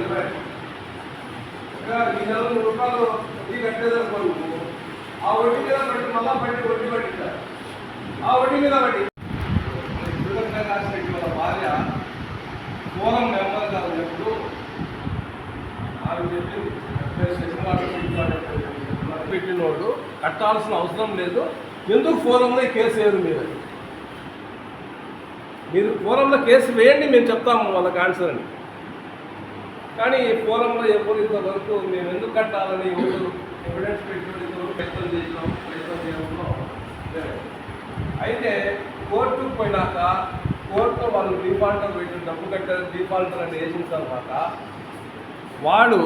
ఇంకా ఈ నెల రూపాయలు వడ్డీ కట్టేదనుకోను, ఆ వడ్డీ మీద బట్టి మళ్ళా బట్టి వడ్డీ పట్టింటారు. ఆ వడ్డీ మీద బట్టి వాళ్ళ భార్య ఫోరం మెంబర్గా ఉన్నప్పుడు ఆమె చెప్పింది పెట్టినోడు కట్టాల్సిన అవసరం లేదు, ఎందుకు ఫోరంలో కేసు వేయరు మీరు ఫోరంలో కేసు వేయండి, మేము చెప్తాము వాళ్ళకి ఆన్సర్ అని. కానీ ఫోరంలో ఎవరు ఇంతవరకు మేము ఎందుకు కట్టాలని ఎవరు ఎవిడెన్స్ పెట్టిన ప్రయత్నం చేసినాం, ప్రయత్నం చేయడంలో అయితే కోర్టుకు పోయినాక కోర్టులో వాళ్ళు డిఫాల్టర్ పెట్టి డబ్బు కట్టారు, డిఫాల్టర్ అని వేసిన తర్వాత వాడు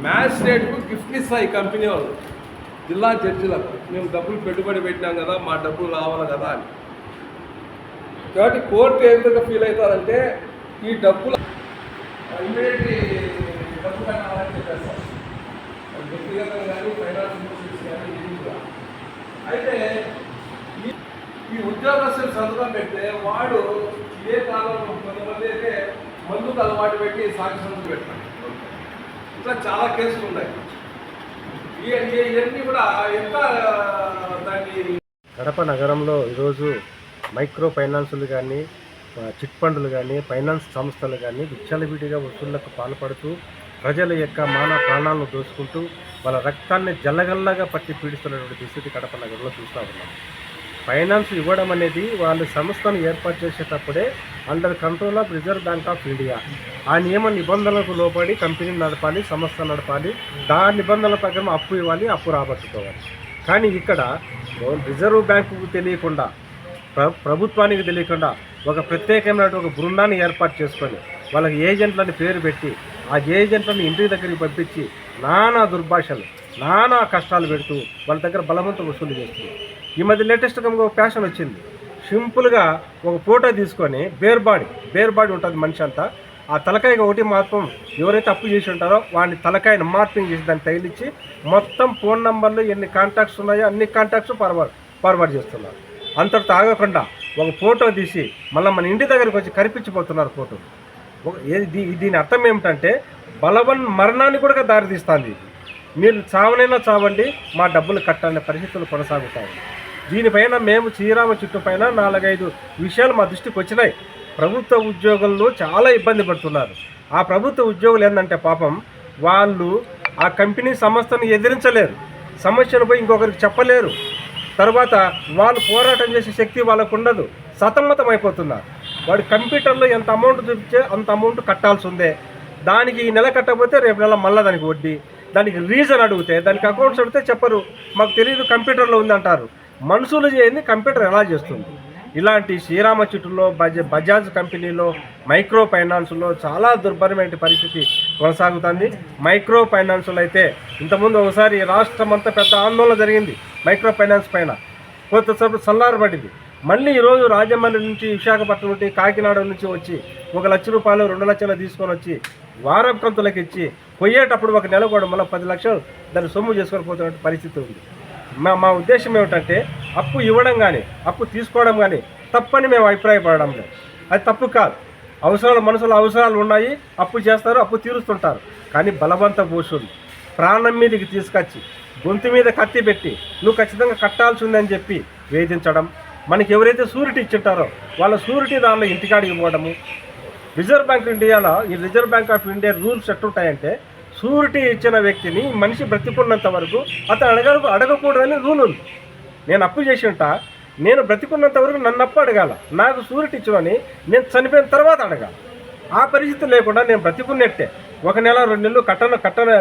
మ్యాజిస్ట్రేట్కు గిఫ్ట్ ఇస్తాయి కంపెనీ వాళ్ళు, జిల్లా జడ్జిలకు, మేము డబ్బులు పెట్టుబడి పెట్టినాం కదా, మా డబ్బులు రావాలి కదా అని. కాబట్టి కోర్టు ఏ విధంగా ఫీల్ అవుతారంటే ఈ డబ్బులు ఇమీడియట్లీ డబ్బు కట్టాలని చెప్పేస్తారు, వ్యక్తిగతంగా కానీ ఫైనాన్స్ ఇన్స్టిట్యూట్స్ కానీ ఇది. అయితే ఈ ఉద్యోగస్తులు సంతకం పెడితే వాడు ఏ కాలంలో కొంతమంది అయితే మందుకు అలవాటు పెట్టి సాక్షి సంతకం పెట్టాడు. ఇట్లా చాలా కేసులు ఉన్నాయి. ఇవన్నీ కూడా ఎంత దాన్ని కడప నగరంలో ఈరోజు మైక్రో ఫైనాన్సులు కానీ, చిట్ ఫండ్లు కానీ, ఫైనాన్స్ సంస్థలు కానీ విచ్చలవిడిగా వసూళ్లకు పాల్పడుతూ ప్రజల యొక్క ప్రాణాలను దోచుకుంటూ వాళ్ళ రక్తాన్ని జల్లగల్లగా పట్టి పీడిస్తున్నటువంటి దుస్థితి కడప నగరంలో చూస్తూ ఉన్నాం. ఫైనాన్స్ ఇవ్వడం అనేది వాళ్ళు సంస్థను ఏర్పాటు చేసేటప్పుడే under control of reserve bank of India, ఆ నియమ నిబంధనలకు లోబడి కంపెనీని నడపాలి, సంస్థ నడపాలి, దాని నిబంధనల ప్రకారం అప్పు ఇవ్వాలి, అప్పు రాబట్టుకోవాలి. కానీ ఇక్కడ రిజర్వ్ బ్యాంకుకు తెలియకుండా, ప్రభుత్వానికి తెలియకుండా ఒక ప్రత్యేకమైన ఒక బృందాన్ని ఏర్పాటు చేసుకొని వాళ్ళకి ఏజెంట్లని పేరు పెట్టి ఆ ఏజెంట్లను ఇంటి దగ్గరికి పంపించి నానా దుర్భాషలు, నానా కష్టాలు పెడుతూ వాళ్ళ దగ్గర బలవంత వసూలు చేస్తుంది. ఈ మధ్య లేటెస్ట్గా ఒక ఫ్యాషన్ వచ్చింది, సింపుల్గా ఒక ఫోటో తీసుకొని బేర్ బాడీ ఉంటుంది మనిషి అంతా, ఆ తలకాయ ఒకటి మాత్రం ఎవరైతే అప్పు చేసి ఉంటారో వాడిని తలకాయను మార్పింగ్ చేసి దాన్ని తగిలిచ్చి మొత్తం ఫోన్ నంబర్లు ఎన్ని కాంటాక్ట్స్ ఉన్నాయో అన్ని కాంటాక్ట్స్ ఫార్వర్డ్ చేస్తున్నారు. అంతటితో ఆగకుండా ఒక ఫోటో తీసి మళ్ళీ మన ఇంటి దగ్గరికి వచ్చి కనిపించిపోతున్నారు ఫోటో. దీని అర్థం ఏమిటంటే మరణాన్ని కూడా దారితీస్తుంది. మీరు చావనైనా చావండి, మా డబ్బులు కట్టాలనే పరిస్థితులు కొనసాగుతాయి. దీనిపైన మేము శ్రీరామ చుట్టూ పైన 4-5 విషయాలు మా దృష్టికి వచ్చినాయి. ప్రభుత్వ ఉద్యోగులు చాలా ఇబ్బంది పడుతున్నారు. ఆ ప్రభుత్వ ఉద్యోగులు ఏంటంటే పాపం వాళ్ళు ఆ కంపెనీ సంస్థను ఎదిరించలేరు, సమస్యను పోయి ఇంకొకరికి చెప్పలేరు, తర్వాత వాళ్ళు పోరాటం చేసే శక్తి వాళ్ళకు ఉండదు, సతమతం అయిపోతున్నారు. వాడు కంప్యూటర్లో ఎంత అమౌంట్ చూపించే అంత అమౌంట్ కట్టాల్సి ఉందే, దానికి ఈ నెల కట్టకపోతే రేపు నెల మళ్ళీ దానికి వడ్డీ, దానికి రీజన్ అడిగితే దానికి అకౌంట్స్ అడిగితే చెప్పరు, మాకు తెలియదు కంప్యూటర్లో ఉంది అంటారు. మనుషులు చేయండి కంప్యూటర్ ఎలా చేస్తుంది? ఇలాంటి శ్రీరామ చిట్టులో బజాజ్ కంపెనీలో మైక్రో ఫైనాన్స్లో చాలా దుర్భరమైన పరిస్థితి కొనసాగుతుంది. మైక్రో ఫైనాన్స్లో అయితే ఇంతకుముందు ఒకసారి రాష్ట్రం అంతా పెద్ద ఆందోళన జరిగింది మైక్రో ఫైనాన్స్ పైన, కొంతసేపు చల్లారబడింది. మళ్ళీ ఈరోజు రాజమండ్రి నుంచి, విశాఖపట్నం నుండి, కాకినాడ నుంచి వచ్చి 1 లక్ష రూపాయలు 2 లక్షలు తీసుకొని వచ్చి వారం కంతులకు ఇచ్చి పోయేటప్పుడు ఒక నెల కూడా మళ్ళీ 10 లక్షలు దాన్ని సొమ్ము చేసుకొని పోతున్న పరిస్థితి ఉంది. మా ఉద్దేశం ఏమిటంటే అప్పు ఇవ్వడం కానీ అప్పు తీసుకోవడం కానీ తప్పని మేము అభిప్రాయపడడం లేదు, అది తప్పు కాదు. మనుషుల అవసరాలు ఉన్నాయి, అప్పు చేస్తారు, అప్పు తీరుస్తుంటారు. కానీ బలవంత పోషులు ప్రాణం మీదకి తీసుకొచ్చి గొంతు మీద కత్తి పెట్టి నువ్వు ఖచ్చితంగా కట్టాల్సి ఉందని చెప్పి వేధించడం, మనకి ఎవరైతే షూరిటీ ఇచ్చింటారో వాళ్ళ షూరిటీ దానిలో ఇంటికాడికి పోవడము. రిజర్వ్ బ్యాంక్ ఇండియాలో ఈ reserve bank of India rules ఎట్లుంటాయంటే షూరిటీ ఇచ్చిన వ్యక్తిని మనిషి బ్రతికున్నంత వరకు అతను అడగకూడదని రూల్ ఉంది. నేను అప్పు చేసి ఉంటా, నేను బ్రతికున్నంత వరకు నన్ను అప్పు అడగాల, నాకు షూరిటీ ఇచ్చినని నేను చనిపోయిన తర్వాత అడగాల. ఆ పరిస్థితి లేకుండా నేను బ్రతికున్నట్టే 1 నెల 2 నెలలు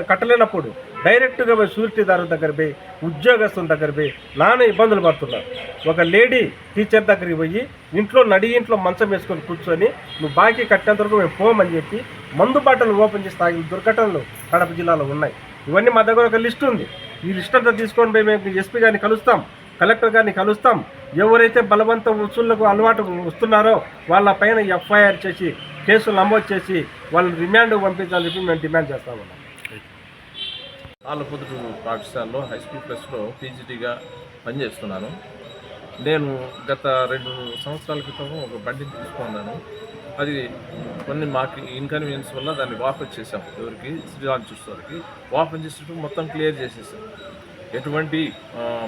కట్టలేనప్పుడు డైరెక్ట్గా పోయి షూరిటీదారు దగ్గర పోయి, ఉద్యోగస్తుల దగ్గర పోయి నాన్న ఇబ్బందులు పడుతున్నారు. ఒక లేడీ టీచర్ దగ్గరికి పోయి ఇంట్లో మంచం వేసుకొని కూర్చొని నువ్వు బాకీ కట్టేంత వరకు మేము పోమని చెప్పి మందు బాటలు ఓపెన్ చేసి తాగిన దుర్ఘటనలు కడప జిల్లాలో ఉన్నాయి. ఇవన్నీ మా దగ్గర ఒక లిస్ట్ ఉంది. ఈ లిస్ట్ అంతా తీసుకొని పోయి మేము ఎస్పీ గారిని కలుస్తాం, కలెక్టర్ గారిని కలుస్తాం. ఎవరైతే బలవంత వసూళ్లకు అలవాటు వస్తున్నారో వాళ్ళ పైన ఎఫ్ఐఆర్ చేసి కేసులు నమోదు చేసి వాళ్ళని రిమాండ్కు పంపించాలని చెప్పి మేము డిమాండ్ చేస్తామన్నాం. ఆలపొద్దు పాఠశాలలో హైస్కూల్ ప్లస్లో పీజీటీగా పనిచేస్తున్నాను. నేను గత 2 సంవత్సరాల క్రితం ఒక బండిని తీసుకున్నాను. అది కొన్ని మాకు ఇన్కన్వీనియన్స్ వల్ల దాన్ని వాపస్ చేసాం. ఎవరికి శ్రీరామ్ చూస్తే వారికి వాపస్ చేసేటప్పుడు మొత్తం క్లియర్ చేసేసాం. ఎటువంటి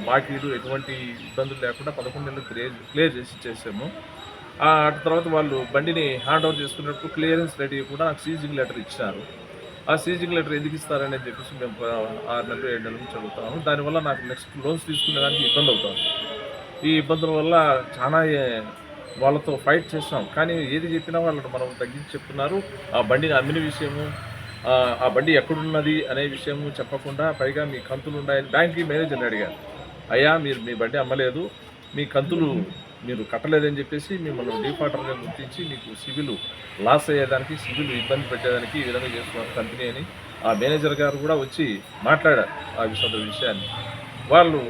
బాకీలు ఎటువంటి ఇబ్బందులు లేకుండా 11 నెలలు క్లియర్ చేసి చేసాము. ఆ తర్వాత వాళ్ళు బండిని హ్యాండ్ ఓవర్ చేసుకున్నప్పుడు క్లియరెన్స్ రెడీ కూడా నాకు సీజింగ్ లెటర్ ఇచ్చినారు. ఆ సీజింగ్ లెటర్ ఎందుకు ఇస్తారని చెప్పేసి మేము 6 నెలలు 7 నెలల నుంచి అడుగుతాము. దానివల్ల నాకు నెక్స్ట్ లోన్స్ తీసుకునేదానికి ఇబ్బంది అవుతుంది. ఈ ఇబ్బందుల వల్ల చాలా వాళ్ళతో ఫైట్ చేస్తాం. కానీ ఏది చెప్పినా వాళ్ళు మనం తగ్గించి చెప్తున్నారు. ఆ బండిని అమ్మిన విషయము, ఆ బండి ఎక్కడున్నది అనే విషయము చెప్పకుండా, పైగా మీ కంతులు ఉన్నాయని బ్యాంక్కి మేనేజర్ని అడిగారు. అయ్యా మీరు మీ బండి అమ్మలేదు, మీ కంతులు మీరు కట్టలేదని చెప్పేసి మిమ్మల్ని డిఫాల్టర్గా గుర్తించి మీకు సివిల్ లాస్ అయ్యేదానికి, సివిల్ ఇబ్బంది పెట్టేదానికి ఈ విధంగా చేస్తున్నారు కంపెనీ అని ఆ మేనేజర్ గారు కూడా వచ్చి మాట్లాడారు ఆ విషయాన్ని. వాళ్ళు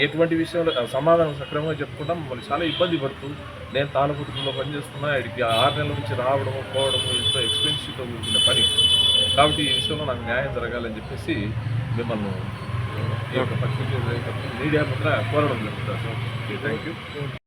ఎటువంటి విషయంలో సమాధానం సక్రమంగా చెప్పుకుంటాం మమ్మల్ని చాలా ఇబ్బంది పడుతూ, నేను తాళపుట్టులో పనిచేస్తున్నా, ఇక్కడికి 6 నెలల నుంచి రావడము పోవడము ఎంతో ఎక్స్పెన్సివ్తో కూడుకున్న పని. కాబట్టి ఈ విషయంలో నాకు న్యాయం జరగాలని చెప్పేసి మిమ్మల్ని ఈ యొక్క పత్రిక మీడియా ద్వారా కోరడం జరుగుతుంది. Thank you.